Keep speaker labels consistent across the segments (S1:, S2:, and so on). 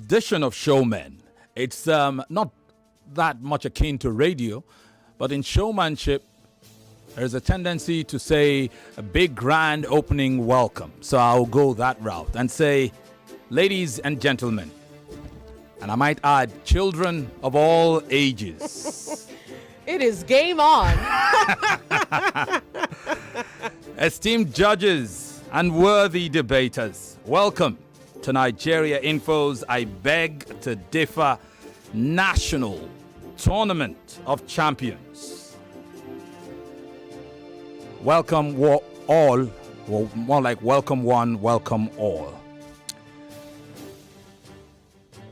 S1: edition of Showmen. It's not that much akin to radio, but in showmanship, there's a tendency to say a big grand opening welcome. So I'll go that route and say, ladies and gentlemen, and I might add, children of all ages.
S2: It is game on.
S1: Esteemed judges and worthy debaters, welcome to Nigeria Info's I Beg to Differ National Tournament of Champions. Welcome all, or more like welcome one, welcome all.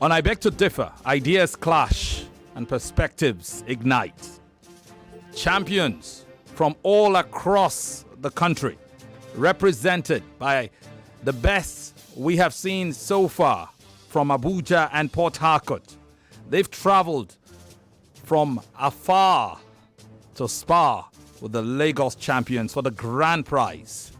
S1: On I Beg to Differ, ideas clash and perspectives ignite. Champions from all across the country, represented by the best we have seen so far from Abuja and Port Harcourt. They've traveled from afar to spar with the Lagos champions for the grand prize.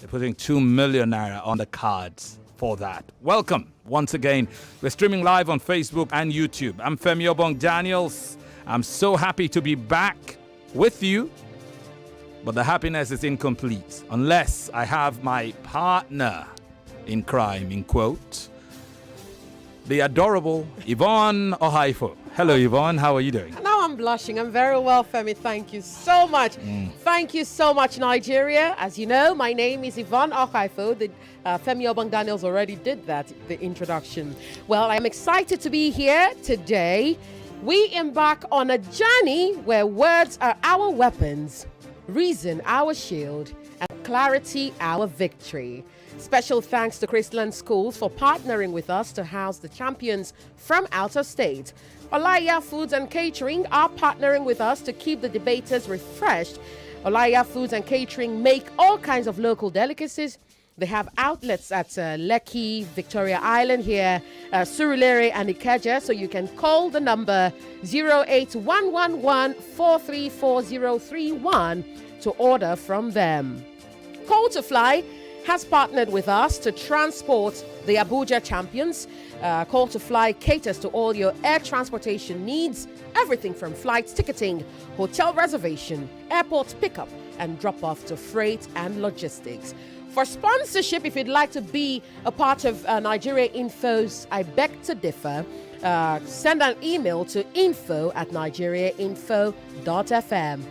S1: They're putting 2 million naira on the cards for that. Welcome once again. We're streaming live on Facebook and YouTube. I'm Femi Obong-Daniels. I'm so happy to be back with you, but the happiness is incomplete unless I have my partner in crime, in quote, the adorable Yvonne Okhaifo. Hello, Yvonne. How are you doing?
S2: Now I'm blushing. I'm very well, Femi. Thank you so much. Thank you so much, Nigeria. As you know, my name is Yvonne Okhaifo. Femi Obong-Daniels already did that, the introduction. Well, I'm excited to be here today. We embark on a journey where words are our weapons, reason our shield, and clarity our victory. Special thanks to Chrisland Schools for partnering with us to house the champions from out of state. Olaya Foods and Catering are partnering with us to keep the debaters refreshed. Olaya Foods and Catering make all kinds of local delicacies. They have outlets at Lekki, Victoria Island here, Surulere and Ikeja, so you can call the number 08111434031 to order from them. Call to Fly has partnered with us to transport the Abuja champions. Call to Fly caters to all your air transportation needs, everything from flight ticketing, hotel reservation, airport pickup and drop off to freight and logistics. For sponsorship, if you'd like to be a part of Nigeria Info's I Beg to Differ, send an email to info@nigeriainfo.fm.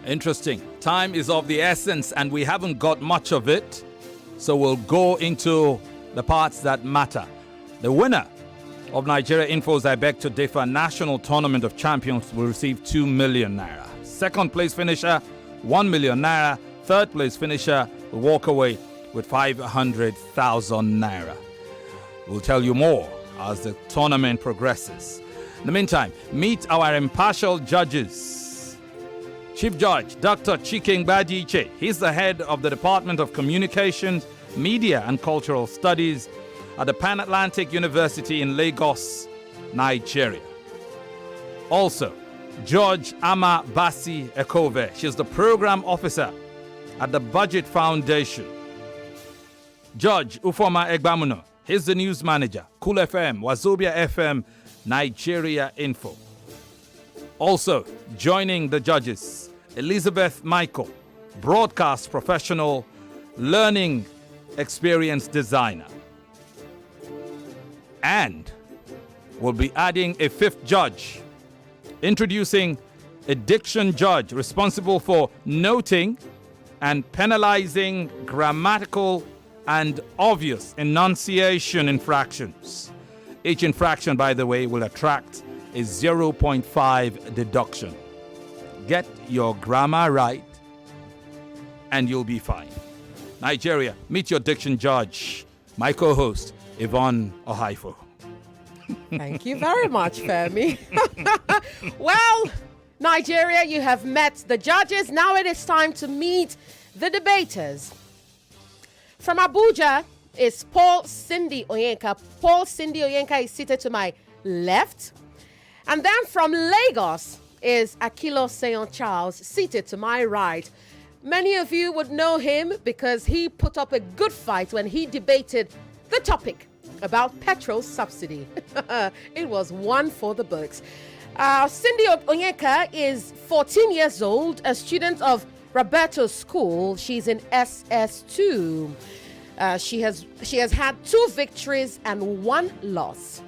S1: Interesting. Time is of the essence and we haven't got much of it, so we'll go into the parts that matter. The winner of Nigeria Info's I Beg to Differ National Tournament of Champions will receive 2 million naira. Second place finisher, 1 million naira. Third place finisher will walk away with 500,000 naira. We'll tell you more as the tournament progresses. In the meantime, meet our impartial judges. Chief Judge Dr. Chike Ngbajiche, he's the head of the Department of Communications, Media and Cultural Studies at the Pan-Atlantic University in Lagos, Nigeria. Also, Judge Ama Basi Ekove, she's the Program Officer at the Budget Foundation. Judge Ufoma Egbamuno, he's the News Manager, Cool FM, Wazobia FM, Nigeria Info. Also joining the judges, Elizabeth Michael, broadcast professional, learning experience designer. And we'll be adding a fifth judge, introducing a diction judge responsible for noting and penalizing grammatical and obvious enunciation infractions. Each infraction, by the way, will attract a 0.5 deduction. Get your grammar right and you'll be fine. Nigeria, meet your diction judge, my co-host, Yvonne Okhaifo.
S2: Thank you very much, Femi. Well, Nigeria, you have met the judges. Now it is time to meet the debaters. From Abuja is Paul Cindy Onyeka. Paul Cindy Onyeka is seated to my left. And then from Lagos is Akilo Seyon Charles, seated to my right. Many of you would know him because he put up a good fight when he debated the topic about petrol subsidy. It was one for the books. Cindy Onyeka is 14 years old, a student of Raberto School. She's in SS2. She has had 2 victories and 1 loss.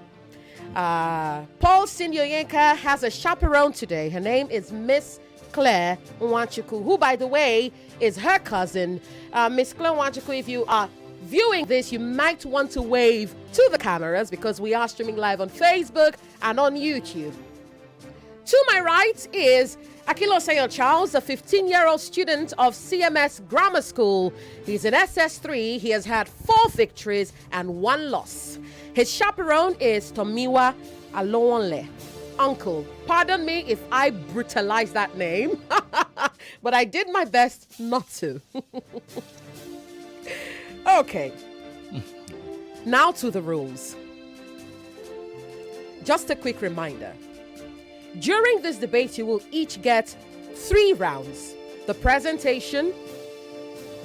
S2: Paul Cindy Onyeka has a chaperone today. Her name is Miss Claire Nwanchuku, who, by the way, is her cousin. Miss Claire Nwanchuku, if you are viewing this, you might want to wave to the cameras because we are streaming live on Facebook and on YouTube. To my right is Akilo Charles, a 15-year-old student of C.M.S. Grammar School. He's in SS3. He has had 4 victories and 1 loss. His chaperone is Tomiwa Alonle. Uncle, pardon me if I brutalize that name, but I did my best not to. Okay. Now to the rules. Just a quick reminder. During this debate, you will each get 3 rounds: the presentation,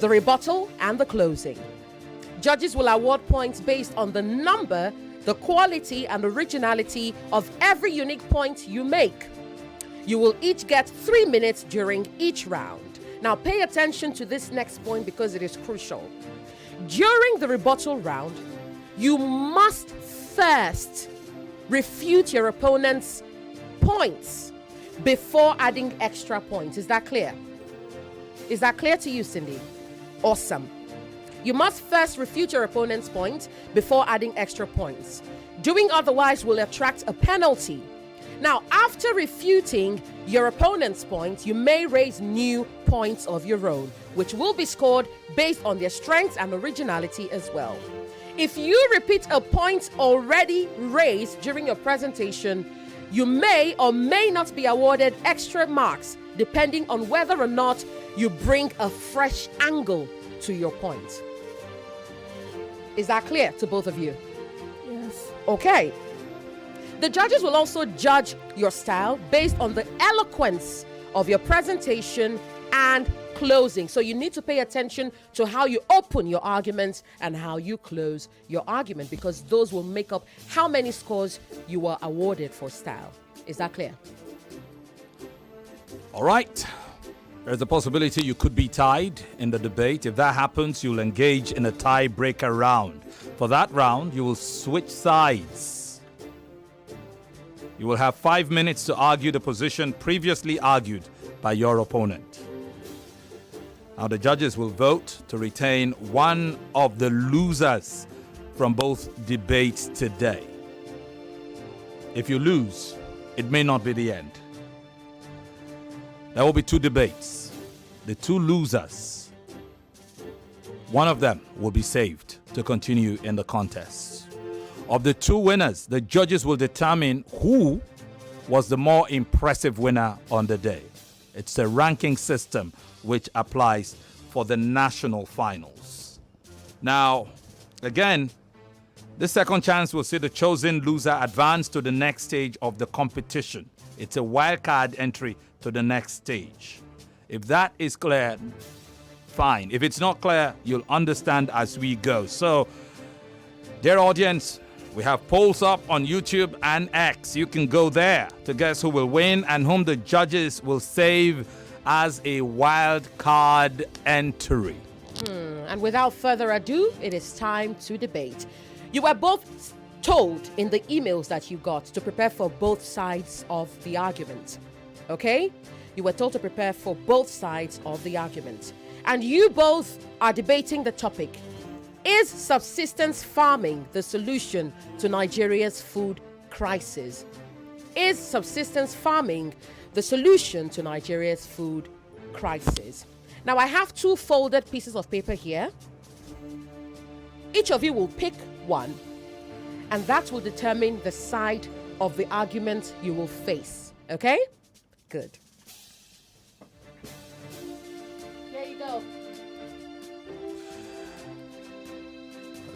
S2: the rebuttal, and the closing. Judges will award points based on the number, the quality, and originality of every unique point you make. You will each get 3 minutes during each round. Now pay attention to this next point because it is crucial. During the rebuttal round, you must first refute your opponent's points before adding extra points. Is that clear? Is that clear to you, Cindy? Awesome. You must first refute your opponent's point before adding extra points. Doing otherwise will attract a penalty. Now, after refuting your opponent's points, you may raise new points of your own, which will be scored based on their strengths and originality as well. If you repeat a point already raised during your presentation, you may or may not be awarded extra marks depending on whether or not you bring a fresh angle to your point. Is that clear to both of you?
S3: Yes.
S2: Okay. The judges will also judge your style based on the eloquence of your presentation and closing. So you need to pay attention to how you open your argument and how you close your argument, because those will make up how many scores you were awarded for style. Is that clear?
S1: All right. There's a possibility you could be tied in the debate. If that happens, you'll engage in a tiebreaker round. For that round, you will switch sides. You will have 5 minutes to argue the position previously argued by your opponent. Now, the judges will vote to retain one of the losers from both debates today. If you lose, it may not be the end. There will be 2 debates. The 2 losers, one of them will be saved to continue in the contest. Of the 2 winners, the judges will determine who was the more impressive winner on the day. It's a ranking system which applies for the national finals. Now, again, this second chance will see the chosen loser advance to the next stage of the competition. It's a wildcard entry to the next stage. If that is clear, fine. If it's not clear, you'll understand as we go. So, dear audience, we have polls up on YouTube and X. You can go there to guess who will win and whom the judges will save as a wild card entry.
S2: And without further ado, it is time to debate. You were both told in the emails that you got to prepare for both sides of the argument. Okay? You were told to prepare for both sides of the argument. And you both are debating the topic: is subsistence farming the solution to Nigeria's food crisis? Is subsistence farming the solution to Nigeria's food crisis? Now, I have 2 folded pieces of paper here. Each of you will pick one, and that will determine the side of the argument you will face. Okay? Good. There you go.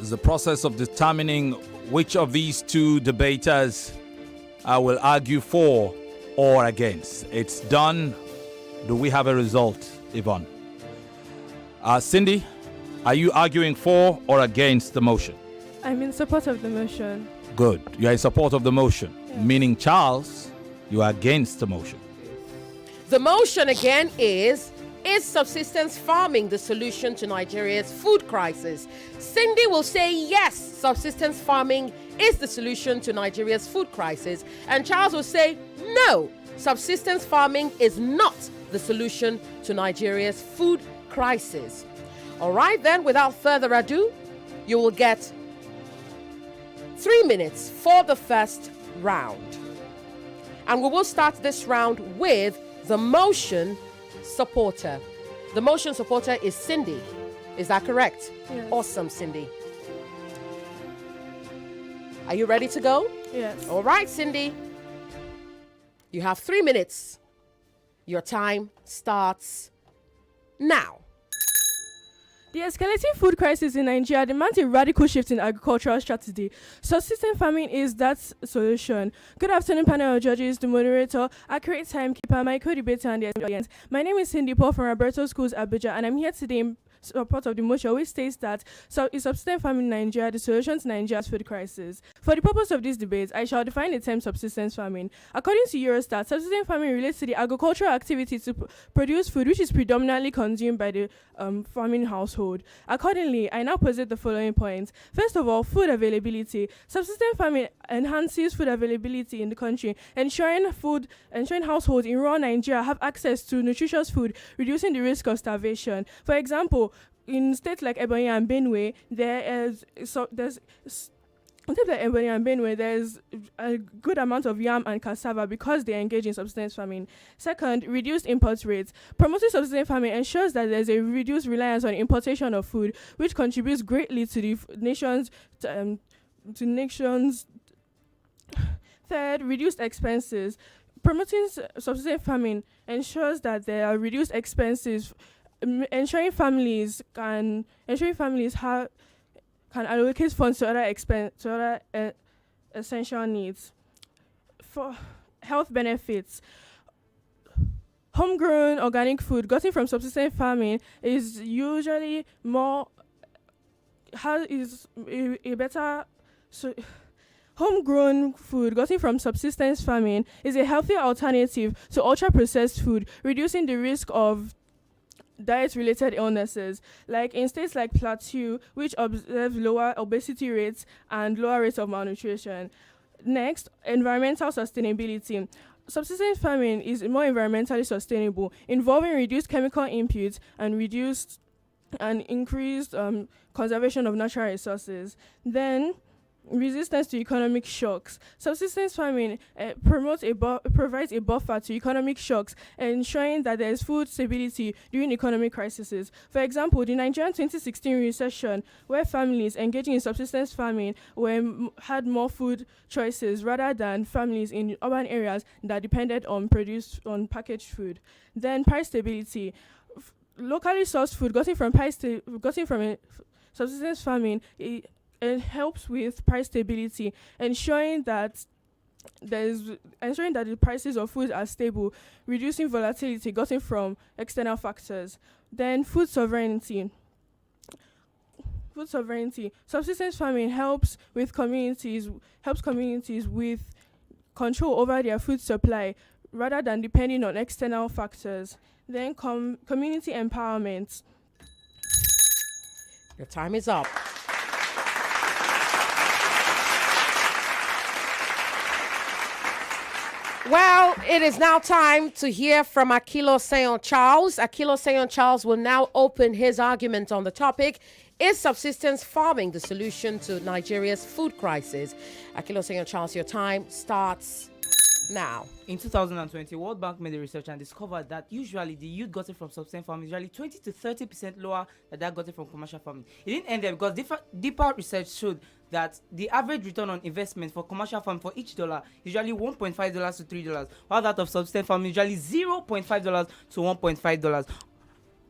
S1: It's the process of determining which of these 2 debaters I will argue for or against. It's done. Do we have a result, Yvonne? Cindy, are you arguing for or against the motion?
S3: I'm in support of the motion.
S1: Good. You are in support of the motion, meaning Charles, you are against the motion.
S2: The motion again is subsistence farming the solution to Nigeria's food crisis? Cindy will say yes, subsistence farming is the solution to Nigeria's food crisis. And Charles will say no, subsistence farming is not the solution to Nigeria's food crisis. All right, then, without further ado, you will get 3 minutes for the first round. And we will start this round with the motion supporter. The motion supporter is Cindy. Is that correct?
S3: Yes.
S2: Awesome, Cindy. Are you ready to go?
S3: Yes.
S2: All right, Cindy. You have 3 minutes. Your time starts now.
S3: The escalating food crisis in Nigeria demands a radical shift in agricultural strategy. Subsistence farming is that solution. Good afternoon, panel of judges, the moderator, accurate timekeeper, my co-debater, and the audience. My name is Cindy Paul from Raberto Schools, Abuja, and I'm here today in support of the motion which states that is subsistence farming in Nigeria the solution to Nigeria's food crisis. For the purpose of this debate, I shall define the term subsistence farming. According to Eurostat, subsistence farming relates to the agricultural activity to produce food which is predominantly consumed by the farming household. Accordingly, I now posit the following points. First of all, food availability. Subsistence farming enhances food availability in the country, ensuring households in rural Nigeria have access to nutritious food, reducing the risk of starvation. For example, in states like Ebonyi and Benue, there's a good amount of yam and cassava because they engage in subsistence farming. Second, reduced import rates. Promoting subsistence farming ensures that there's a reduced reliance on importation of food, which contributes greatly to the nation's. Third, reduced expenses. Promoting subsistence farming ensures that there are reduced expenses, ensuring families can allocate funds to other essential needs. For health benefits, homegrown organic food gotten from subsistence farming is usually Homegrown food gotten from subsistence farming is a healthier alternative to ultra-processed food, reducing the risk of diet-related illnesses, like in states like Plateau, which observe lower obesity rates and lower rates of malnutrition. Next, environmental sustainability. Subsistence farming is more environmentally sustainable, involving reduced chemical inputs and increased conservation of natural resources. Then, resistance to economic shocks. Subsistence farming provides a buffer to economic shocks, ensuring that there is food stability during economic crises. For example, the Nigerian 2016 recession, where families engaging in subsistence farming had more food choices rather than families in urban areas that depended on packaged food. Then price stability. Locally sourced food gotten from subsistence farming it helps with price stability, ensuring that the prices of food are stable, reducing volatility gotten from external factors. Then food sovereignty. Subsistence farming helps communities with control over their food supply rather than depending on external factors. Then community empowerment.
S2: Your time is up. Well, it is now time to hear from Akilo Seyon Charles. Akilo Seyon Charles will now open his argument on the topic. Is subsistence farming the solution to Nigeria's food crisis? Akilo Seyon Charles, your time starts now.
S4: In 2020, World Bank made a research and discovered that usually the yield gotten from subsistence farming is usually 20 to 30% lower than that gotten from commercial farming. It didn't end there because deeper research showed that the average return on investment for commercial farming for each dollar is usually $1.5 to $3, while that of subsistence farming is usually $0.5 to $1.5.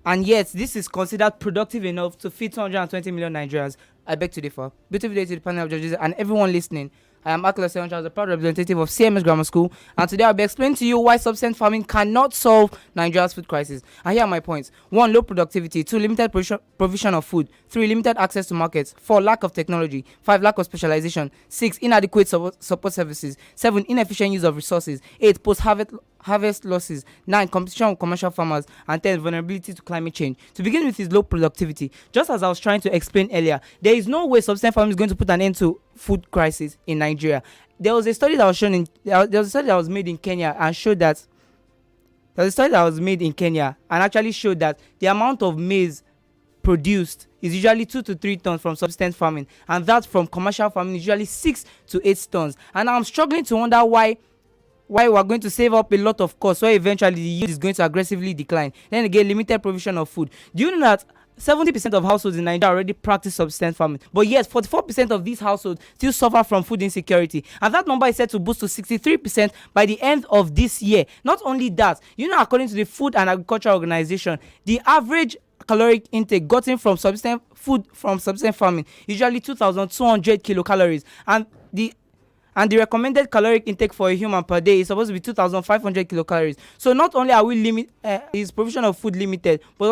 S4: And yet, this is considered productive enough to feed 220 million Nigerians. I beg to differ. Beautiful day to the panel of judges and everyone listening. I am Akilo, the proud representative of C.M.S Grammar School, and today I'll be explaining to you why subsistence farming cannot solve Nigeria's food crisis. And here are my points. 1. Low productivity. 2. Limited provision of food. 3. Limited access to markets. 4. Lack of technology. 5. Lack of specialization. 6. Inadequate support services. 7. Inefficient use of resources. 8. Post-harvest losses. 9. Competition with commercial farmers. And 10. Vulnerability to climate change. To begin with is low productivity. Just as I was trying to explain earlier, there is no way subsistence farming is going to put an end to food crisis in Nigeria. There was a study that was shown in there was a study that was made in Kenya and showed that actually showed that the amount of maize produced is usually 2 to 3 tons from subsistence farming, and that from commercial farming is usually 6 to 8 tons. And I'm struggling to wonder why we're going to save up a lot of costs, so eventually the yield is going to aggressively decline. Then again, limited provision of food. Do you know that 70% of households in Nigeria already practice subsistence farming, but yet 44% of these households still suffer from food insecurity, and that number is set to boost to 63% by the end of this year. Not only that, according to the Food and Agriculture Organization, the average caloric intake gotten from subsistence farming usually 2,200 kilocalories, and the recommended caloric intake for a human per day is supposed to be 2,500 kilocalories. So not only are we is provision of food limited, but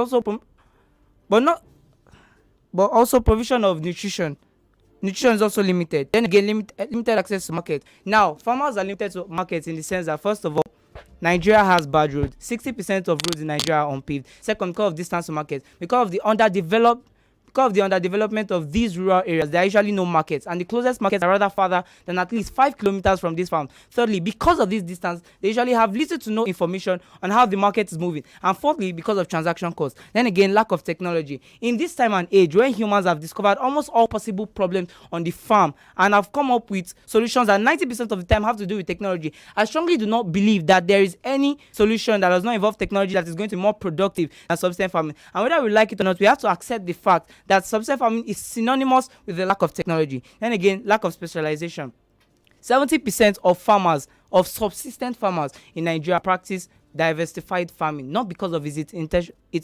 S4: also provision of nutrition. Nutrition is also limited. Then again, limited access to market. Now, farmers are limited to markets in the sense that, first of all, Nigeria has bad roads. 60% of roads in Nigeria are unpaved. Second, because of distance to market, because of the underdevelopment of these rural areas, there are usually no markets, and the closest markets are rather farther than at least 5 kilometers from this farm. Thirdly, because of this distance, they usually have little to no information on how the market is moving. And fourthly, because of transaction costs. Then again, lack of technology. In this time and age, when humans have discovered almost all possible problems on the farm and have come up with solutions that 90% of the time have to do with technology, I strongly do not believe that there is any solution that does not involve technology that is going to be more productive than subsistence farming. And whether we like it or not, we have to accept the fact that subsistence farming is synonymous with the lack of technology. Then again, lack of specialization. 70% of subsistence farmers in Nigeria practice diversified farming, not because of it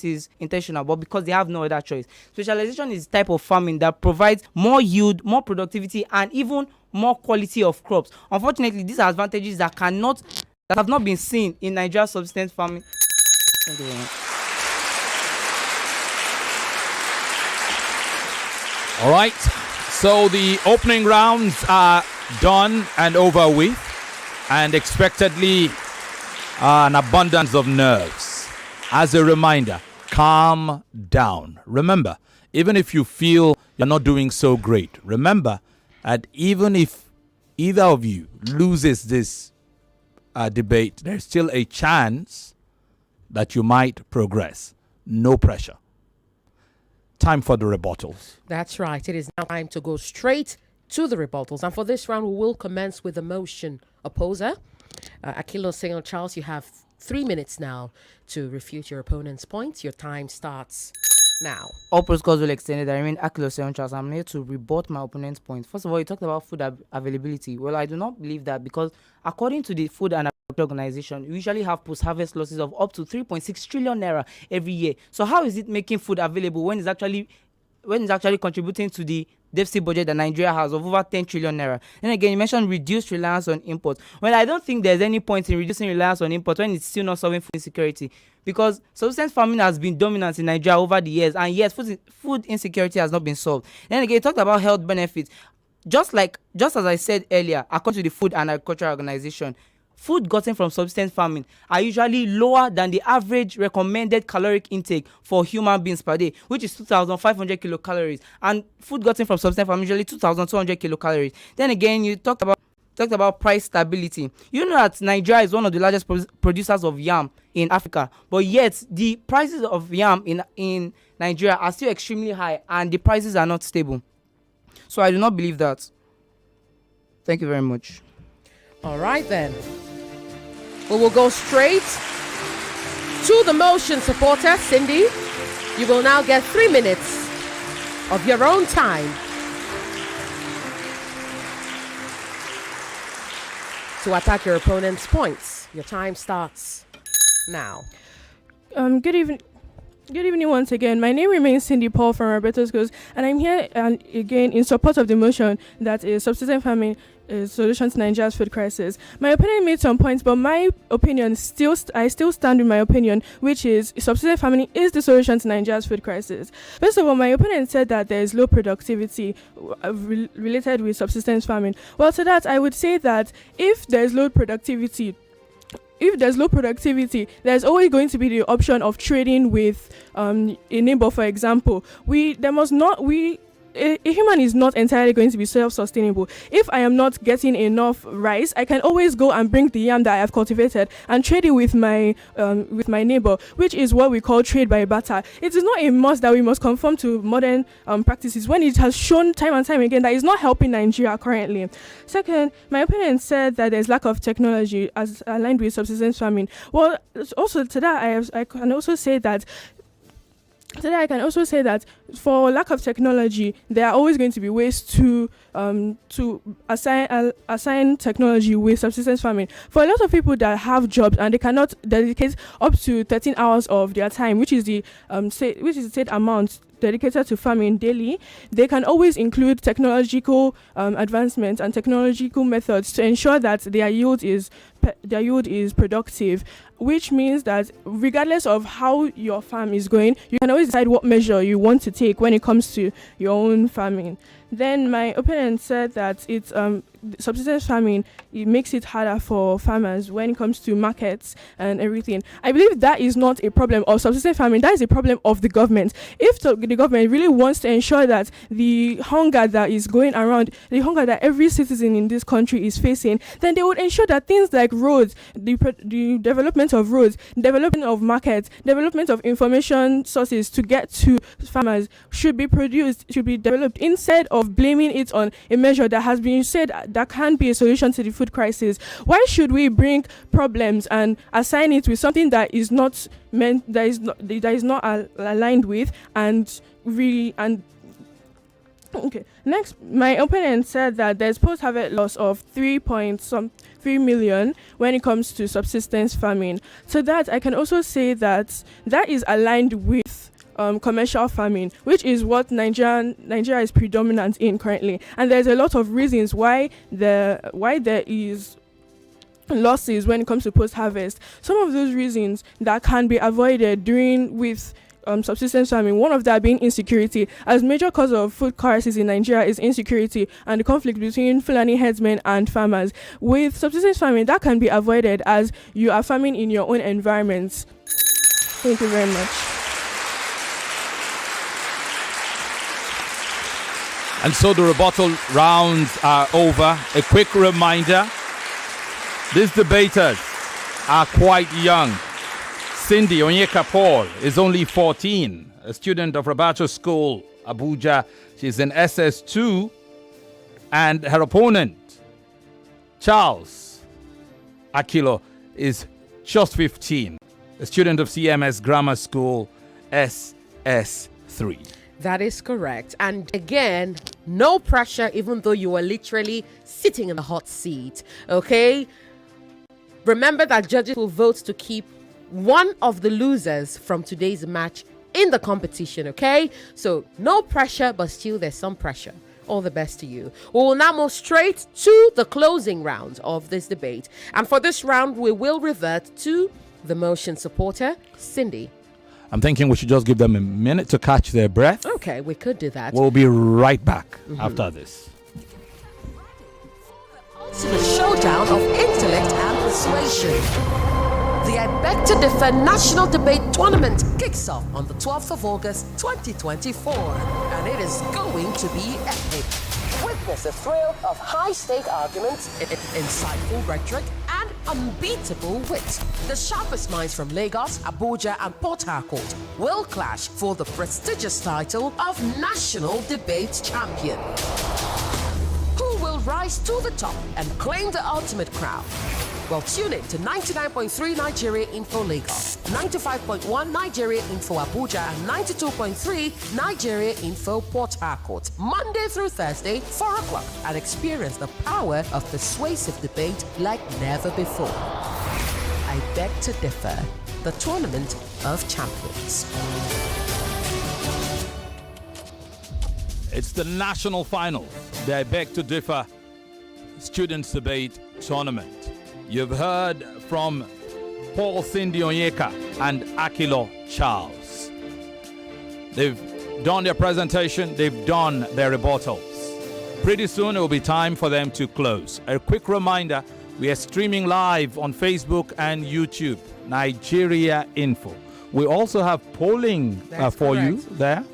S4: is intentional, but because they have no other choice. Specialization is a type of farming that provides more yield, more productivity, and even more quality of crops. Unfortunately, these are advantages that have not been seen in Nigeria's subsistence farming. Thank you very much.
S1: All right, so the opening rounds are done and over with, and expectedly an abundance of nerves. As a reminder, calm down. Remember, even if you feel you're not doing so great, remember that even if either of you loses this debate, there's still a chance that you might progress. No pressure. Time for the rebuttals.
S2: That's right. It is now time to go straight to the rebuttals. And for this round, we will commence with the motion opposer. Akilo St. Charles, you have 3 minutes now to refute your opponent's points. Your time starts now.
S4: All protocols will extend. I remain Akilo St. Charles. I'm here to rebut my opponent's points. First of all, you talked about food availability. Well, I do not believe that, because according to the Food and Agriculture Organization, we usually have post-harvest losses of up to 3.6 trillion naira every year. So how is it making food available when it's actually contributing to the deficit budget that Nigeria has of over 10 trillion naira? Then again, you mentioned reduced reliance on imports. Well, I don't think there's any point in reducing reliance on imports when it's still not solving food insecurity, because subsistence farming has been dominant in Nigeria over the years, and yes, food insecurity has not been solved. Then again, you talked about health benefits. Just as I said earlier, according to the Food and Agriculture Organization, food gotten from subsistence farming are usually lower than the average recommended caloric intake for human beings per day, which is 2,500 kilocalories, and food gotten from subsistence farming usually 2,200 kilocalories. Then again, you talked about price stability. You know that Nigeria is one of the largest producers of yam in Africa, but yet the prices of yam in Nigeria are still extremely high, and the prices are not stable. So I do not believe that. Thank you very much.
S2: All right, then. We will go straight to the motion supporter. Cindy, you will now get 3 minutes of your own time to attack your opponent's points. Your time starts now.
S3: Good evening. Good evening once again. My name remains Cindy Paul from Raberto Schools, and I'm here again in support of the motion that is subsistence farming solution to Nigeria's food crisis. My opponent made some points, but my opinion I still stand with my opinion, which is subsistence farming is the solution to Nigeria's food crisis. First of all, my opponent said that there is low productivity related with subsistence farming. Well, to that, I would say that if there's low productivity, there's always going to be the option of trading with a neighbor, for example. A human is not entirely going to be self-sustainable. If I am not getting enough rice, I can always go and bring the yam that I have cultivated and trade it with my neighbor, which is what we call trade by barter. It is not a must that we must conform to modern practices when it has shown time and time again that it's not helping Nigeria currently. Second, my opponent said that there's lack of technology as aligned with subsistence farming. Well, also to that, I can also say that for lack of technology, there are always going to be ways to assign technology with subsistence farming. For a lot of people that have jobs and they cannot dedicate up to 13 hours of their time, which is the said amount dedicated to farming daily, they can always include technological advancements and technological methods to ensure that their yield is productive, which means that regardless of how your farm is going, you can always decide what measure you want to take when it comes to your own farming. Then my opponent said that it's subsistence farming, it makes it harder for farmers when it comes to markets and everything. I believe that is not a problem of subsistence farming, that is a problem of the government. If the government really wants to ensure that the hunger that is going around, the hunger that every citizen in this country is facing, then they would ensure that things like roads, the development of roads, development of markets, development of information sources to get to farmers should be developed, instead of blaming it on a measure that has been said that can be a solution to the food crisis. Why should we bring problems and assign it with something that is not aligned with Okay. Next, my opponent said that there's post-harvest loss of 3 million when it comes to subsistence farming. So that I can also say that is aligned with commercial farming, which is what Nigeria is predominant in currently. And there's a lot of reasons why there is losses when it comes to post-harvest. Some of those reasons that can be avoided with subsistence farming, one of that being insecurity, as major cause of food crisis in Nigeria is insecurity and the conflict between Fulani herdsmen and farmers. With subsistence farming, that can be avoided as you are farming in your own environments. Thank you very much.
S1: And so the rebuttal rounds are over. A quick reminder, these debaters are quite young. Cindy Onyeka Paul is only 14, a student of Raberto School, Abuja. She's in SS2. And her opponent, Charles Akilo, is just 15, a student of C.M.S. Grammar School, SS3.
S2: That is correct. And again, no pressure, even though you are literally sitting in the hot seat. Okay? Remember that judges will vote to keep one of the losers from today's match in the competition. Okay? So no pressure, but still there's some pressure. All the best to you. We will now move straight to the closing round of this debate. And for this round, we will revert to the motion supporter, Cindy.
S1: I'm thinking we should just give them a minute to catch their breath.
S2: Okay, we could do that.
S1: We'll be right back after this.
S2: Ultimate showdown of intellect and persuasion. The I Beg to Differ National Debate Tournament kicks off on the 12th of August 2024, and it is going to be epic. Witness the thrill of high-stake arguments, insightful rhetoric, and unbeatable wit. The sharpest minds from Lagos, Abuja, and Port Harcourt will clash for the prestigious title of National Debate Champion. Who will rise to the top and claim the ultimate crown? Well, tune in to 99.3 Nigeria Info Lagos, 95.1 Nigeria Info Abuja, and 92.3 Nigeria Info Port Harcourt, Monday through Thursday, 4 o'clock, and experience the power of persuasive debate like never before. I Beg to Differ, the Tournament of Champions.
S1: It's the national final. The I Beg to Differ Students Debate Tournament. You've heard from Paul Cindy Onyeka and Akilo Charles. They've done their presentation, they've done their rebuttals. Pretty soon it will be time for them to close. A quick reminder, we are streaming live on Facebook and YouTube, Nigeria Info. We also have polling for
S2: correct.
S1: you there.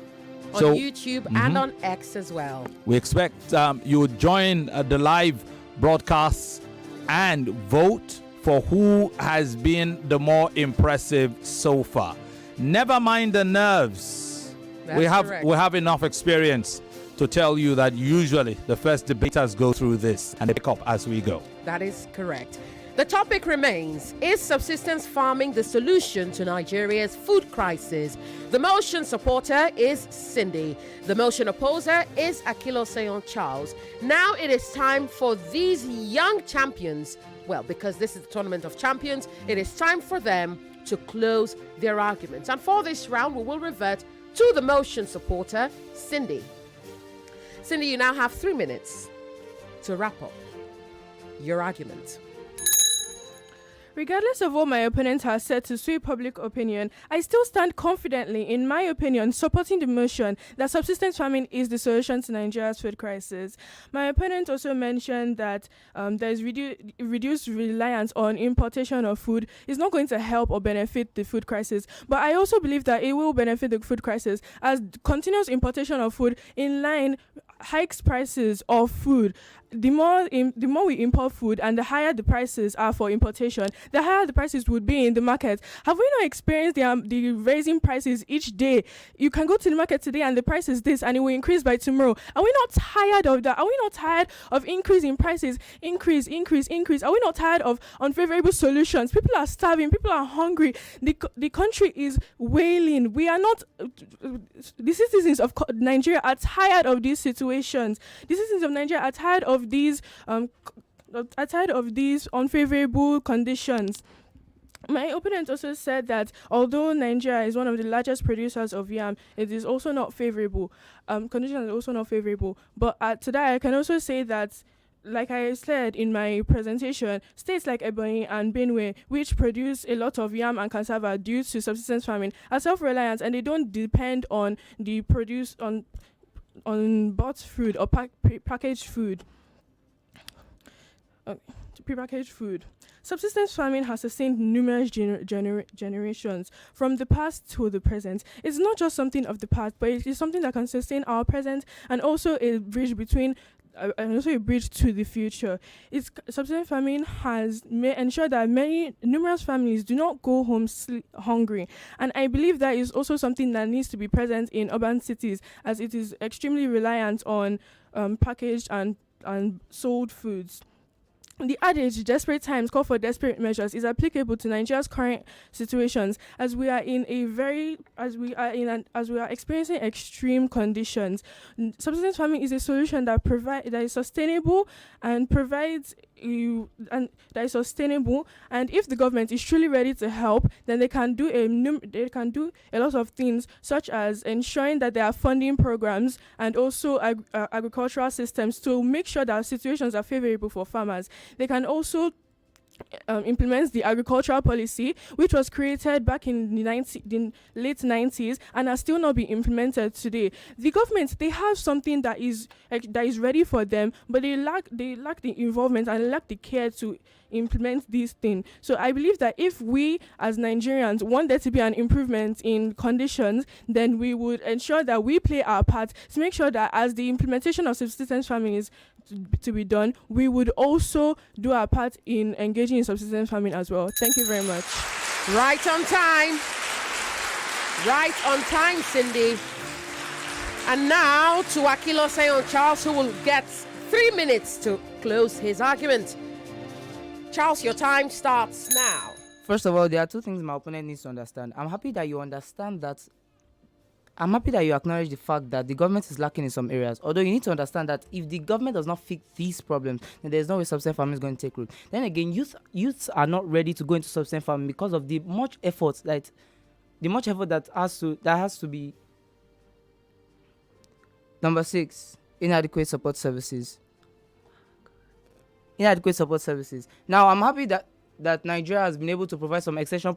S2: On YouTube and on X as well.
S1: We expect you would join the live broadcasts and vote for who has been the more impressive so far. Never mind the nerves.
S2: That's
S1: we
S2: correct.
S1: have enough experience to tell you that usually the first debaters go through this and they pick up as we go.
S2: That is correct. The topic remains, is subsistence farming the solution to Nigeria's food crisis? The motion supporter is Cindy. The motion opposer is Akilo Charles. Now it is time for these young champions, well, because this is the tournament of champions, it is time for them to close their arguments. And for this round, we will revert to the motion supporter, Cindy. Cindy, you now have 3 minutes to wrap up your argument.
S3: Regardless of what my opponent has said to sway public opinion, I still stand confidently, in my opinion, supporting the motion that subsistence farming is the solution to Nigeria's food crisis. My opponent also mentioned that there is reduced reliance on importation of food is not going to help or benefit the food crisis. But I also believe that it will benefit the food crisis as continuous importation of food in line hikes prices of food. The more we import food and the higher the prices are for importation, the higher the prices would be in the market. Have we not experienced the raising prices each day? You can go to the market today and the price is this and it will increase by tomorrow. Are we not tired of that? Are we not tired of increasing prices? Increase. Are we not tired of unfavorable solutions? People are starving. People are hungry. The country is wailing. We are not... the citizens of Nigeria are tired of these situations. The citizens of Nigeria are tired of these unfavorable conditions. My opponent also said that although Nigeria is one of the largest producers of yam, it is also not favorable. Conditions are also not favorable. But to that, I can also say that, like I said in my presentation, states like Ebonyi and Benue, which produce a lot of yam and cassava due to subsistence farming, are self-reliant and they don't depend on the produce on bought food or packaged food. Prepackaged food. Subsistence farming has sustained numerous generations from the past to the present. It's not just something of the past, but it is something that can sustain our present and also a bridge between and also a bridge to the future. Subsistence farming has ensured that numerous families do not go home hungry, and I believe that is also something that needs to be present in urban cities, as it is extremely reliant on packaged and sold foods. The adage, desperate times call for desperate measures, is applicable to Nigeria's current situations as we are experiencing extreme conditions. Subsistence farming is a solution that is sustainable and provides and if the government is truly ready to help, then they can do a lot of things, such as ensuring that there are funding programs and also agricultural systems to make sure that situations are favorable for farmers. They can also implements the agricultural policy, which was created back in the late 90s and has still not been implemented today. The government, they have something that is ready for them, but they lack the involvement and lack the care to implement these things. So I believe that if we as Nigerians want there to be an improvement in conditions, then we would ensure that we play our part to make sure that as the implementation of subsistence farming is to be done, we would also do our part in engaging in subsistence farming as well. Thank you very much.
S2: Right on time. Right on time, Cindy. And now to Akilo Charles, who will get 3 minutes to close his argument. Charles, your time starts now.
S4: First of all, there are two things my opponent needs to understand. I'm happy that you acknowledge the fact that the government is lacking in some areas. Although you need to understand that if the government does not fix these problems, then there's no way subsistence farming is going to take root. Then again, youths are not ready to go into subsistence farming because of the much effort that has to be. Number 6, inadequate support services. inadequate support services. Now, I'm happy that Nigeria has been able to provide some extension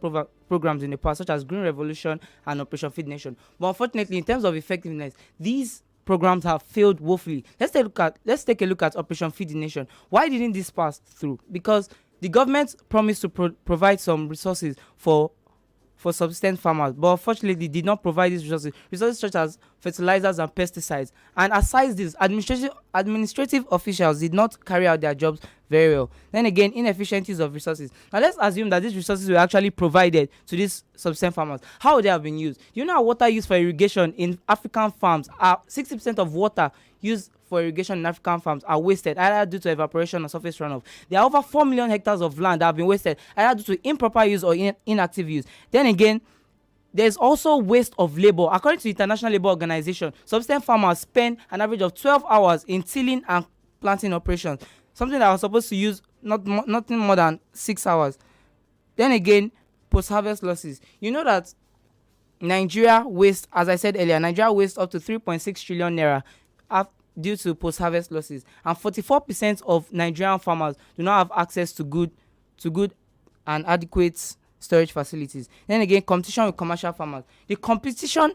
S4: programs in the past, such as Green Revolution and Operation Feed Nation. But unfortunately, in terms of effectiveness, these programs have failed woefully. Let's take a look at Operation Feed the Nation. Why didn't this pass through? Because the government promised to provide some resources for subsistence farmers, but unfortunately did not provide these resources such as fertilizers and pesticides. And aside this, administrative officials did not carry out their jobs very well. Then again, inefficiencies of resources. Now let's assume that these resources were actually provided to these subsistence farmers. How would they have been used? You know how water used for irrigation in African farms are 60% of water used for irrigation in African farms are wasted, either due to evaporation or surface runoff. There are over 4 million hectares of land that have been wasted, either due to improper use or inactive use. Then again, there's also waste of labor. According to the International Labour Organization, subsistence farmers spend an average of 12 hours in tilling and planting operations, something that was supposed to use nothing more than 6 hours. Then again, post-harvest losses. You know that Nigeria wastes, as I said earlier, Nigeria wastes up to 3.6 trillion naira due to post-harvest losses, and 44% of Nigerian farmers do not have access to good and adequate storage facilities. Then again, competition with commercial farmers. The competition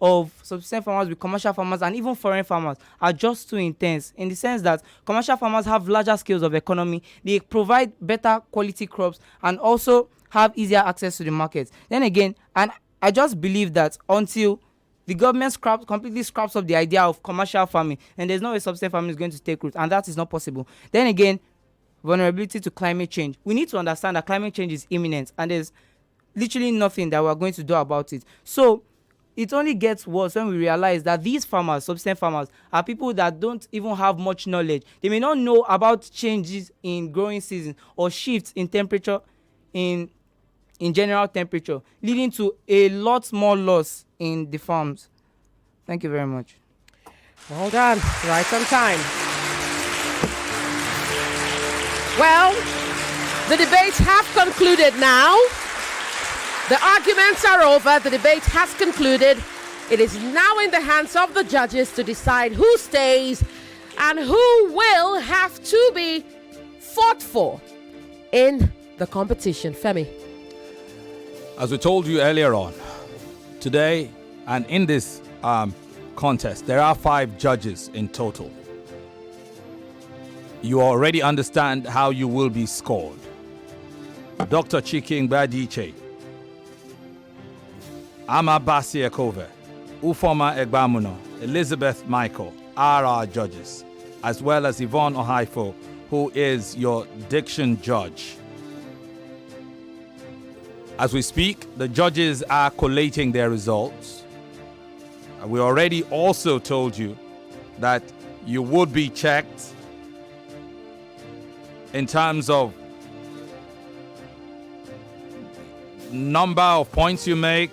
S4: of subsistence farmers with commercial farmers and even foreign farmers are just too intense, in the sense that commercial farmers have larger scales of economy, they provide better quality crops, and also have easier access to the market. Then again, and I just believe that until the government completely scraps up the idea of commercial farming, and there's no way subsistence farming is going to take root, and that is not possible. Then again, vulnerability to climate change. We need to understand that climate change is imminent, and there's literally nothing that we're going to do about it. So it only gets worse when we realize that these farmers, subsistence farmers, are people that don't even have much knowledge. They may not know about changes in growing season or shifts in temperature, in general temperature, leading to a lot more loss in the farms. Thank you very much.
S2: Well done. Right on time. Well, the debates have concluded now. The arguments are over. The debate has concluded. It is now in the hands of the judges to decide who stays and who will have to be fought for in the competition. Femi.
S1: As we told you earlier on, today and in this contest, there are 5 judges in total. You already understand how you will be scored. Dr. Chiki Ngbadiche, Amabasi Ekove, Ufoma Egbamuno, Elizabeth Michael are our judges, as well as Yvonne Okhaifo, who is your diction judge. As we speak, the judges are collating their results. We already also told you that you would be checked in terms of number of points you make,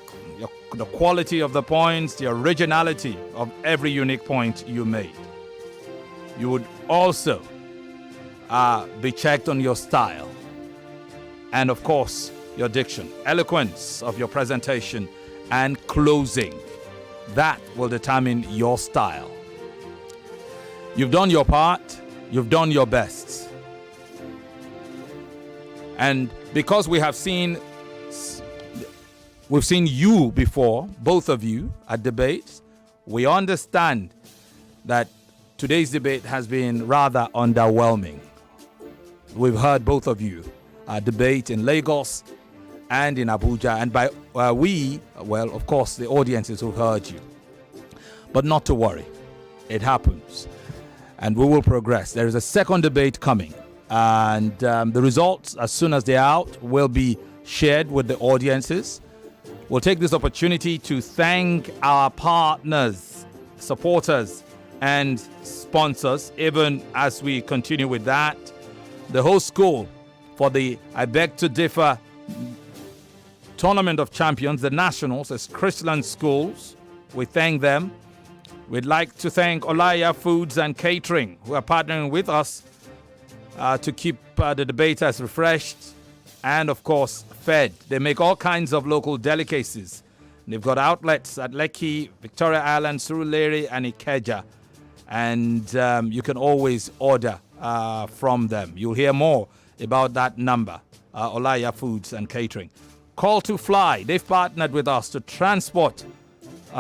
S1: the quality of the points, the originality of every unique point you made. You would also be checked on your style and, of course, your diction, eloquence of your presentation, and closing. That will determine your style. You've done your part, you've done your best. And because we've seen you before, both of you, at debates, we understand that today's debate has been rather underwhelming. We've heard both of you debate in Lagos and in Abuja, and by of course, the audiences who heard you. But not to worry, it happens, and we will progress. There is a second debate coming, and the results, as soon as they're out, will be shared with the audiences. We'll take this opportunity to thank our partners, supporters, and sponsors, even as we continue with that. The host school for the I Beg to Differ Tournament of Champions, the Nationals, is Chrisland Schools. We thank them. We'd like to thank Olaya Foods and Catering, who are partnering with us to keep the debaters refreshed and, of course, fed. They make all kinds of local delicacies. They've got outlets at Lekki, Victoria Island, Surulere, and Ikeja. And you can always order from them. You'll hear more about that number, Olaya Foods and Catering. Call to Fly. They've partnered with us to transport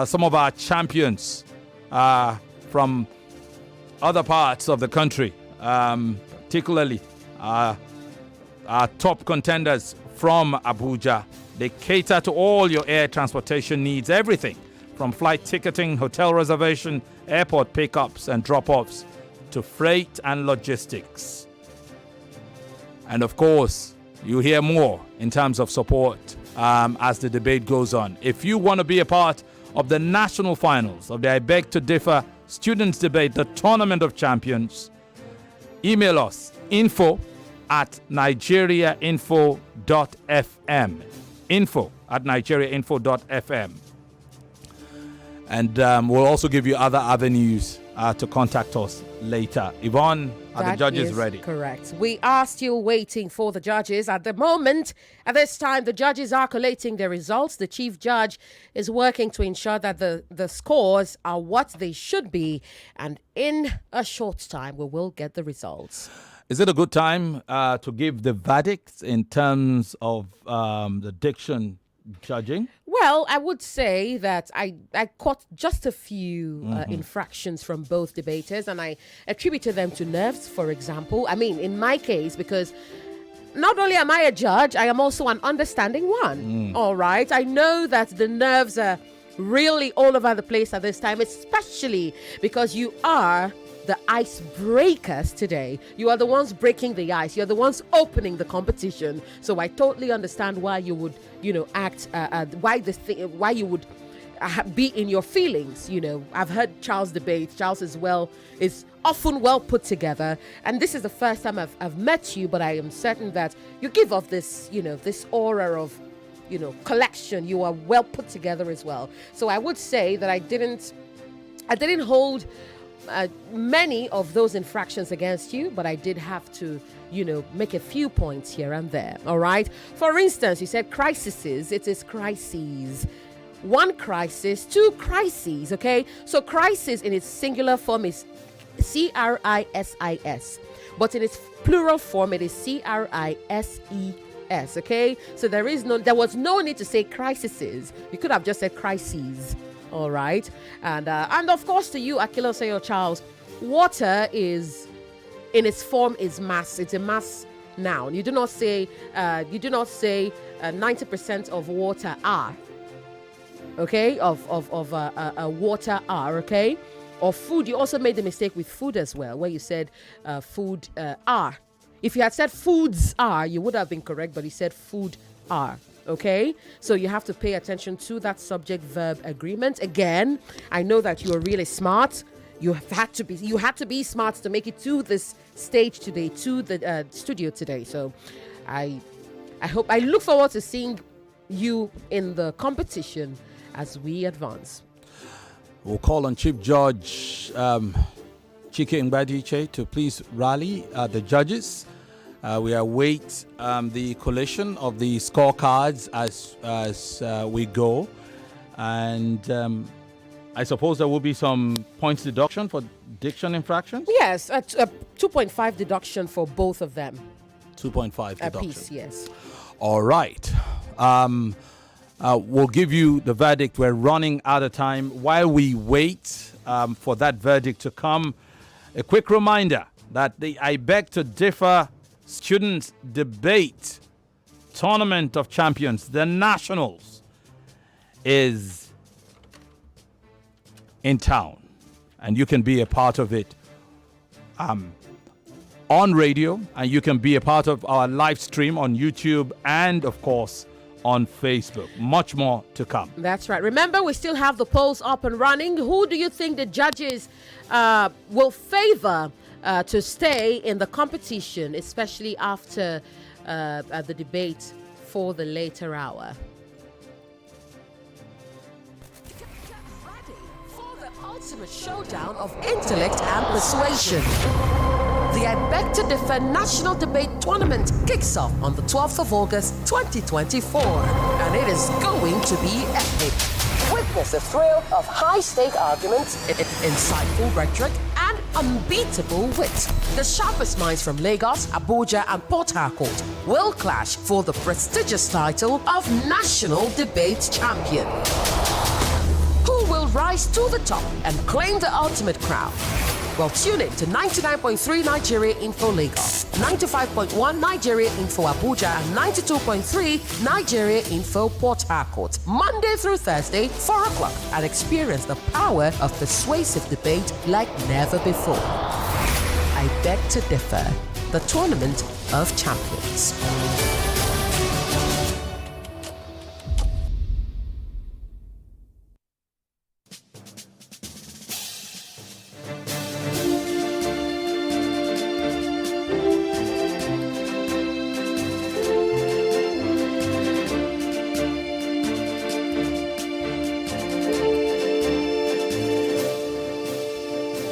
S1: some of our champions from other parts of the country, particularly our top contenders from Abuja. They cater to all your air transportation needs, everything from flight ticketing, hotel reservation, airport pickups and drop-offs to freight and logistics. And of course, you hear more in terms of support as the debate goes on. If you want to be a part of the national finals of the I Beg to Differ Students Debate, the Tournament of Champions, email us info@nigeriainfo.fm. info@nigeriainfo.fm. And we'll also give you other avenues to contact us later. Yvonne, are the judges ready?
S2: Correct. We are still waiting for the judges. At the moment, at this time, the judges are collating their results. The chief judge is working to ensure that the scores are what they should be. And in a short time, we will get the results.
S1: Is it a good time to give the verdicts in terms of the diction judging?
S2: Well, I would say that I caught just a few infractions from both debaters, and I attributed them to nerves, for example. I mean, in my case, because not only am I a judge, I am also an understanding one. All right. I know that the nerves are really all over the place at this time, especially because you are the icebreakers today. You are the ones breaking the ice. You're the ones opening the competition. So I totally understand why you would, act, why you would be in your feelings. I've heard Charles debate. Charles is often well put together. And this is the first time I've met you, but I am certain that you give off this, this aura of, collection. You are well put together as well. So I would say that I didn't hold many of those infractions against you, but I did have to, make a few points here and there. All right. For instance, you said crises. It is crises. One crisis, two crises. Okay. So crisis in its singular form is CRISIS, but in its plural form, it is CRISES. Okay. So there was no need to say crises. You could have just said crises. All right. And of course to you, Akilo, say your Charles, water is in its form is mass. It's a mass noun. You do not say 90% of water are. Okay. Of water are. Okay. Or food. You also made the mistake with food as well, where you said food are. If you had said foods are, you would have been correct, but you said food are. Okay, so you have to pay attention to that subject-verb agreement. Again, I know that you are really smart. You had to be smart to make it to this stage today, to the studio today. So, I look forward to seeing you in the competition as we advance.
S1: We'll call on Chief Judge Chike Ngbadiche to please rally the judges. We await the collation of the scorecards as we go. And I suppose there will be some points deduction for diction infractions?
S2: Yes, a 2.5 deduction for both of them.
S1: 2.5 deduction.
S2: A piece, yes.
S1: All right. We'll give you the verdict. We're running out of time. While we wait for that verdict to come, a quick reminder that the I Beg to Differ Students Debate Tournament of Champions, the Nationals, is in town, and you can be a part of it on radio, and you can be a part of our live stream on YouTube and, of course, on Facebook. Much more to come.
S2: That's right. Remember, we still have the polls up and running. Who do you think the judges will favor to stay in the competition, especially after the debate for the later hour? For the ultimate showdown of intellect and persuasion. The I Beg to Differ National Debate Tournament kicks off on the 12th of August 2024, and it is going to be epic. Witness the thrill of high-stake arguments, insightful rhetoric, and unbeatable wit. The sharpest minds from Lagos, Abuja, and Port Harcourt will clash for the prestigious title of National Debate Champion. Who will rise to the top and claim the ultimate crown? Well, tune in to 99.3 Nigeria Info Lagos, 95.1 Nigeria Info Abuja, and 92.3 Nigeria Info Port Harcourt, Monday through Thursday, 4 o'clock, and experience the power of persuasive debate like never before. I beg to differ. The Tournament of Champions.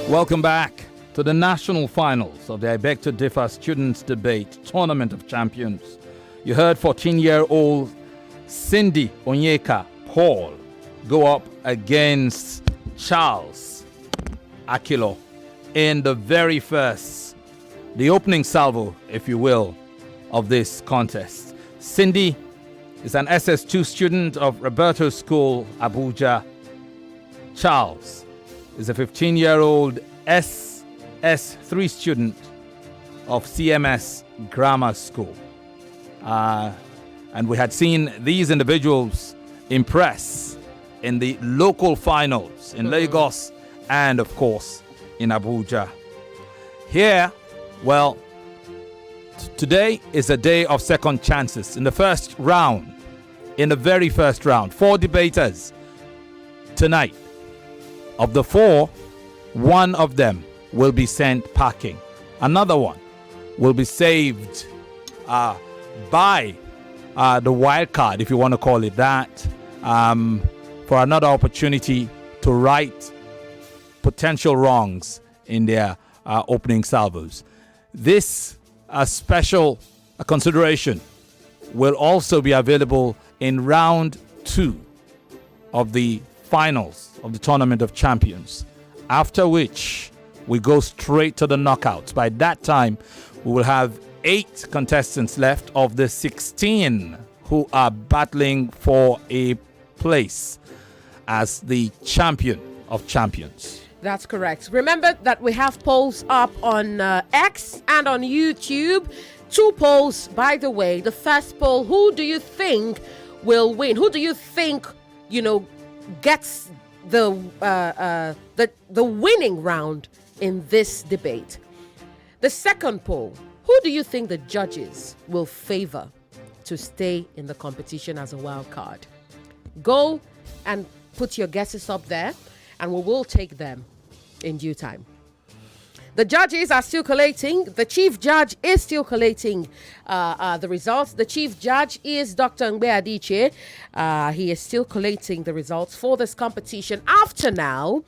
S1: Welcome back to the national finals of the I Beg to Differ Students Debate Tournament of Champions. You heard 14-year-old Cindy Onyeka Paul go up against Charles Akilo in the very first, the opening salvo, if you will, of this contest. Cindy is an SS2 student of Raberto School, Abuja. Charles is a 15-year-old SS3 student of C.M.S. Grammar School. And we had seen these individuals impress in the local finals in Lagos and, of course, in Abuja. Here, well, today is a day of second chances. In the first round, in the very first round, 4 debaters tonight. Of the 4, 1 of them will be sent packing. Another one will be saved by the wild card, if you want to call it that, for another opportunity to right potential wrongs in their opening salvos. This special consideration will also be available in round 2 of the finals of the Tournament of Champions, after which we go straight to the knockouts. By that time, we will have 8 contestants left of the 16 who are battling for a place as the champion of champions.
S2: That's correct. Remember that we have polls up on X and on YouTube. 2 polls, by the way. The first poll, who do you think will win? Who do you think, gets the winning round in this debate? The second poll, who do you think the judges will favor to stay in the competition as a wild card? Go and put your guesses up there, and we will take them in due time. The judges are still collating. The chief judge is still collating the results. The chief judge is Dr. Ngbe Adiche. He is still collating the results for this competition. After now,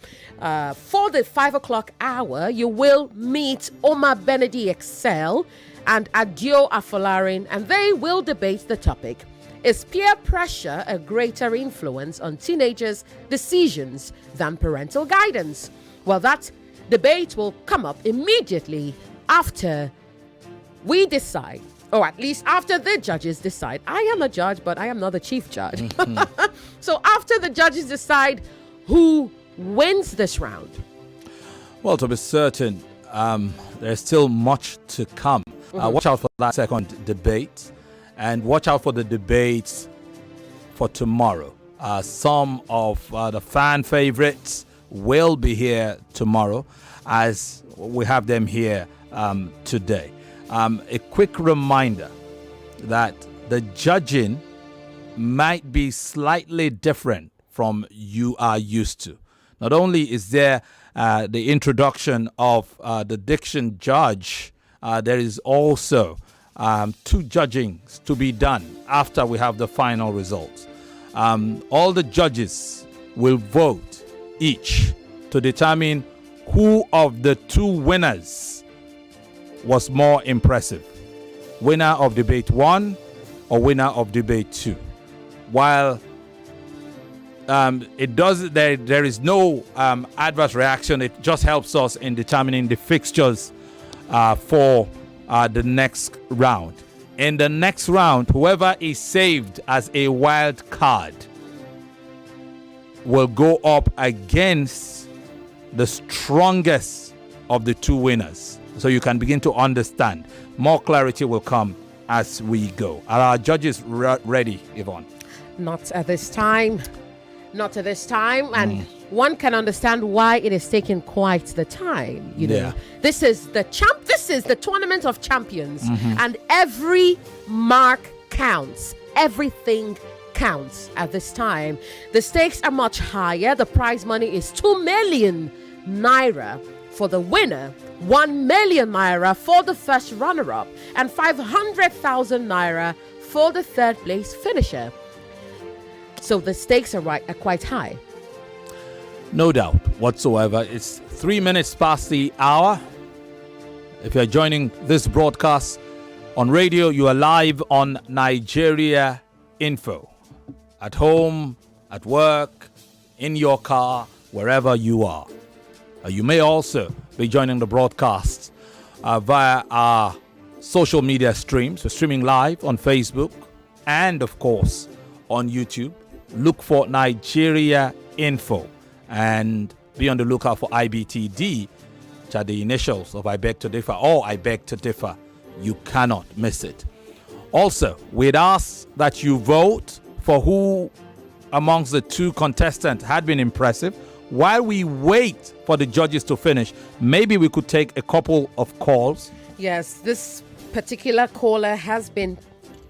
S2: for the 5 o'clock hour, you will meet Omar Benedi Excel and Adio Afolarin, and they will debate the topic. Is peer pressure a greater influence on teenagers' decisions than parental guidance? Well, that debate will come up immediately after we decide, or at least after the judges decide. I am a judge, but I am not the chief judge. So after the judges decide who wins this round.
S1: Well, to be certain, there's still much to come. Watch out for that second debate, and watch out for the debates for tomorrow. Some of the fan favorites will be here tomorrow, as we have them here today. A quick reminder that the judging might be slightly different from you are used to. Not only is there the introduction of the diction judge, there is also 2 judgings to be done after we have the final results. All the judges will vote each to determine who of the 2 winners was more impressive. Winner of debate 1 or winner of debate 2. While it does. There is no adverse reaction. It just helps us in determining the fixtures for the next round. In the next round, whoever is saved as a wild card will go up against the strongest of the two winners. So you can begin to understand. More clarity will come as we go. Are our judges ready, Yvonne?
S2: Not at this time. Not at this time. And one can understand why it is taking quite the time. You know,
S1: Yeah.
S2: this is the tournament of champions, and every mark counts. Everything counts at this time. The stakes are much higher. The prize money is 2 million naira for the winner, 1 million naira for the first runner-up, and 500,000 naira for the third place finisher. So the stakes are quite high.
S1: No doubt whatsoever. It's 3 minutes past the hour. If you're joining this broadcast on radio, you are live on Nigeria Info. At home, at work, in your car, wherever you are. You may also be joining the broadcast via our social media streams. We're streaming live on Facebook and, of course, on YouTube. Look for Nigeria Info and be on the lookout for IBTD, which are the initials of I Beg to Differ or I Beg to Differ. You cannot miss it. Also, we'd ask that you vote for who amongst the two contestants had been impressive. While we wait for the judges to finish, maybe we could take a couple of calls.
S2: Yes, this particular caller has been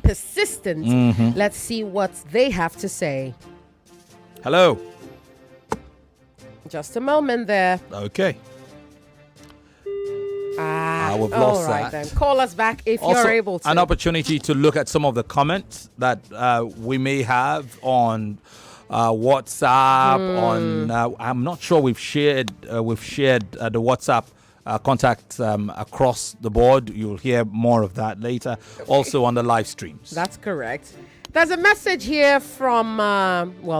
S2: persistent. Let's see what they have to say.
S1: Hello.
S2: Just a moment there.
S1: Okay. We've
S2: All
S1: lost
S2: right
S1: that.
S2: then. Call us back if
S1: Also,
S2: you're able to.
S1: an opportunity to look at some of the comments that we may have on WhatsApp. I'm not sure we've shared the WhatsApp contacts across the board. You'll hear more of that later. Also on the live streams.
S2: That's correct. There's a message here from,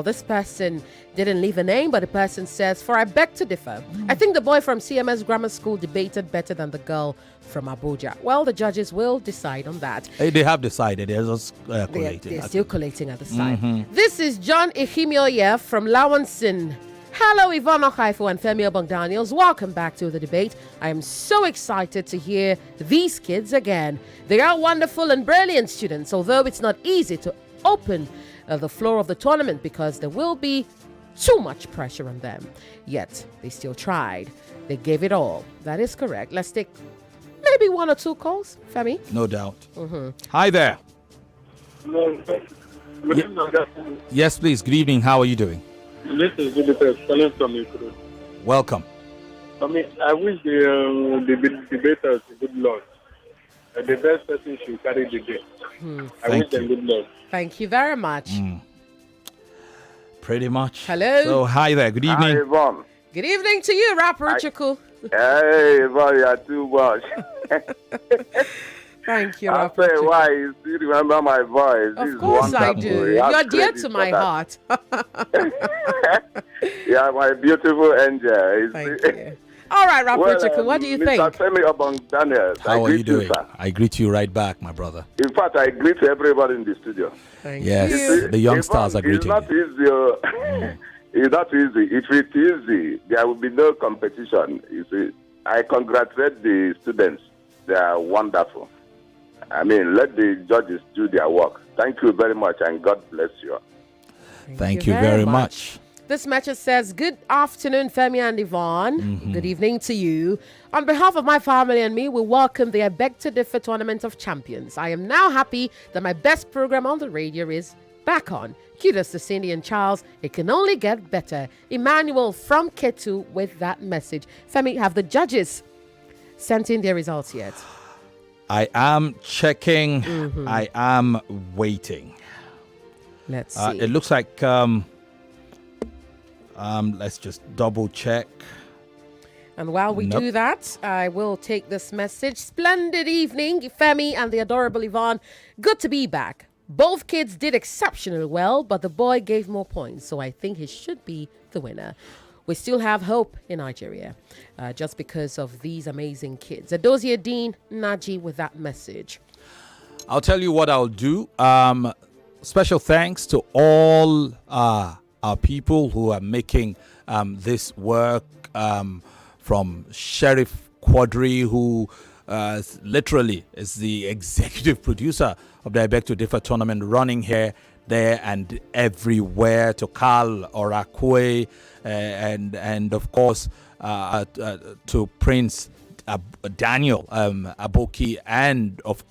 S2: this person didn't leave a name, but the person says, for I beg to differ. I think the boy from C.M.S. grammar school debated better than the girl from Abuja. Well, the judges will decide on that.
S1: They have decided. They're just collating.
S2: They're still collating at the side. This is John Ehimioye from Lawanson. Hello, Yvonne, Okhaifo, and Femi Obong-Daniels. Welcome back to the debate. I am so excited to hear these kids again. They are wonderful and brilliant students, although it's not easy to open the floor of the tournament because there will be too much pressure on them. Yet, they still tried. They gave it all. That is correct. Let's take maybe one or two calls, Femi.
S1: No doubt. Hi there. Yes, please. Good evening. How are you doing?
S5: This is Rebuttal calling from Akilo.
S1: Welcome.
S5: I wish the debaters good luck. The best person should carry the day. I wish them good luck.
S2: Thank you very much.
S1: Pretty much.
S2: Hello.
S1: So, hi there. Good evening.
S6: Hi, Yvonne.
S2: Good evening to you, Raberto.
S6: Hey, Yvonne, you are too much.
S2: Thank you,
S6: I'll say
S2: Raberto.
S6: why you still remember my voice. This
S2: Of
S6: is
S2: course I
S6: wonderful.
S2: do.
S6: You have
S2: You're dear
S6: credit
S2: to
S6: for
S2: my
S6: that.
S2: heart.
S6: Yeah, my beautiful angel.
S2: Thank you. All right, Raberto, what do you think?
S6: Mr. Femi Obong-Daniels,
S1: How are you doing?
S6: sir.
S1: I greet you right back, my brother.
S6: In fact, I greet everybody in the studio.
S2: Thank
S1: Yes,
S2: you.
S1: the youngsters are
S6: It's
S1: greeting
S6: not
S1: you.
S6: easy. It's not easy. If it's easy, there will be no competition. You see, I congratulate the students. They are wonderful. Let the judges do their work. Thank you very much, and God bless you.
S1: Thank you very much.
S2: This message says, good afternoon, Femi and Yvonne. Good evening to you. On behalf of my family and me, we welcome the I Beg to Differ Tournament of Champions. I am now happy that my best program on the radio is back on. Kudos to Cindy and Charles. It can only get better. Emmanuel from Ketu with that message. Femi, have the judges sent in their results yet?
S1: I am checking. I am waiting.
S2: Let's see.
S1: It looks like let's just double check.
S2: And while we
S1: Nope.
S2: do that, I will take this message. Splendid evening, Femi and the adorable Yvonne. Good to be back. Both kids did exceptionally well, but the boy gave more points, so I think he should be the winner. We still have hope in Nigeria, just because of these amazing kids. Adozie Dean Naji with that message.
S1: I'll tell you what I'll do. Special thanks to all our people who are making this work, from Sheriff Quadri, who literally is the executive producer of the I Beg to Differ tournament, running here, there, and everywhere, to Carl Orakwe, and of course to Prince Daniel Aboki, and of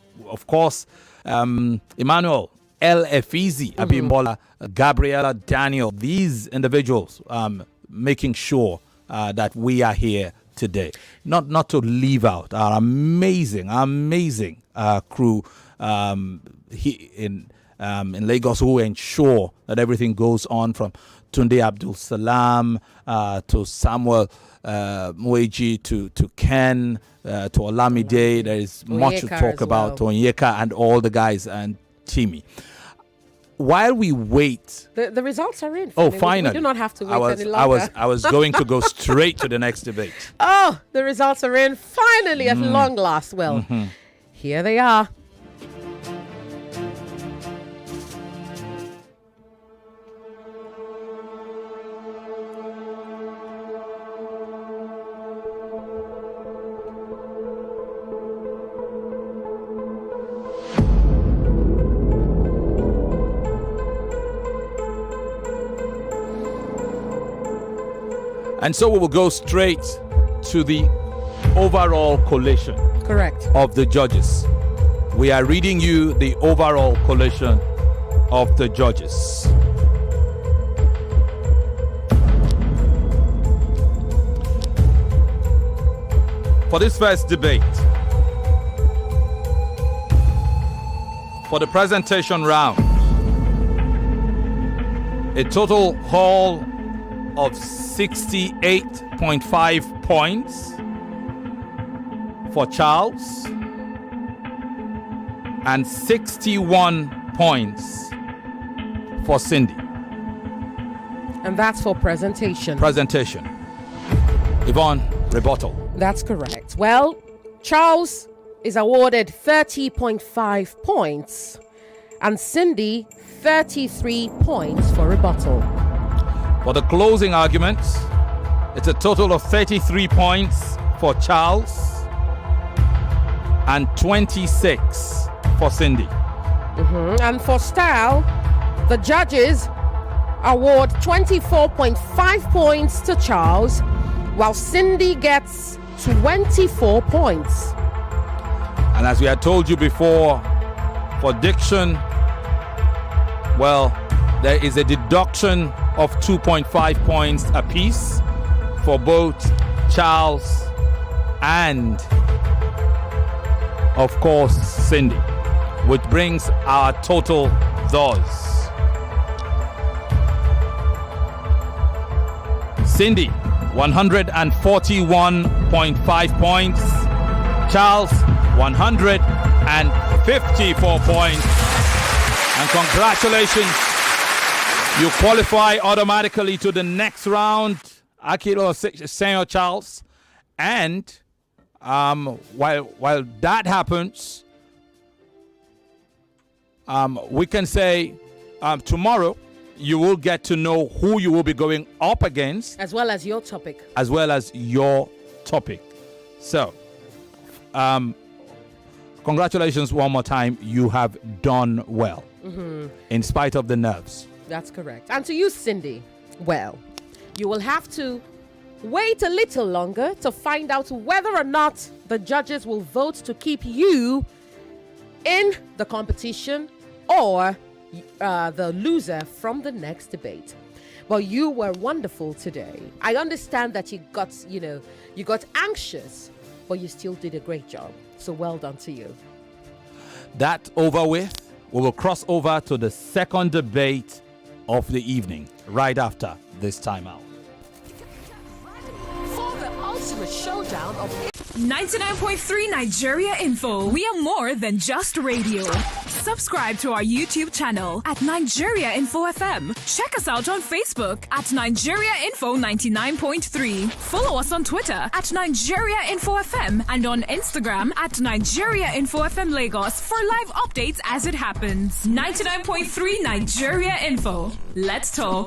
S1: course Emmanuel El Efizi, Abimbola, Gabriela Daniel. These individuals making sure that we are here today. Not to leave out our amazing crew in Lagos, who ensure that everything goes on, from Tunde Abdul Salam to Samuel Mweji to Ken to Olamide. There is much to talk about, to Onyeka and all the guys, and Timmy. While we wait,
S2: the results are in.
S1: Oh,
S2: we
S1: finally!
S2: do not have to wait any longer.
S1: I was going to go straight to the next debate.
S2: Oh, the results are in finally at long last. Well, here they are.
S1: And so we will go straight to the overall collation.
S2: Correct.
S1: Of the judges. We are reading you the overall collation of the judges. For this first debate, for the presentation round, a total haul of 68.5 points for Charles and 61 points for Cindy.
S2: And that's for presentation.
S1: Yvonne, rebuttal.
S2: That's correct. Well, Charles is awarded 30.5 points and Cindy 33 points for rebuttal.
S1: For the closing arguments, it's a total of 33 points for Charles and 26 for Cindy.
S2: And for style, the judges award 24.5 points to Charles, while Cindy gets 24 points.
S1: And as we had told you before, for diction, well, there is a deduction of 2.5 points apiece for both Charles and, of course, Cindy, which brings our total thus. Cindy, 141.5 points. Charles, 154 points. And congratulations, you qualify automatically to the next round. Akilo, Senor Charles. And while that happens, we can say tomorrow you will get to know who you will be going up against.
S2: As well as your topic.
S1: So, congratulations one more time. You have done well, in spite of the nerves.
S2: That's correct. And to you, Cindy, well, you will have to wait a little longer to find out whether or not the judges will vote to keep you in the competition or the loser from the next debate. But you were wonderful today. I understand that you got anxious, but you still did a great job. So well done to you.
S1: That over with, we will cross over to the second debate of the evening, right after this timeout.
S2: For the ultimate showdown of
S7: 99.3 Nigeria Info. We are more than just radio. Subscribe to our YouTube channel at Nigeria Info FM. Check us out on Facebook at Nigeria Info 99.3. Follow us on Twitter at Nigeria Info FM and on Instagram at Nigeria Info FM Lagos for live updates as it happens. 99.3 Nigeria Info. Let's talk.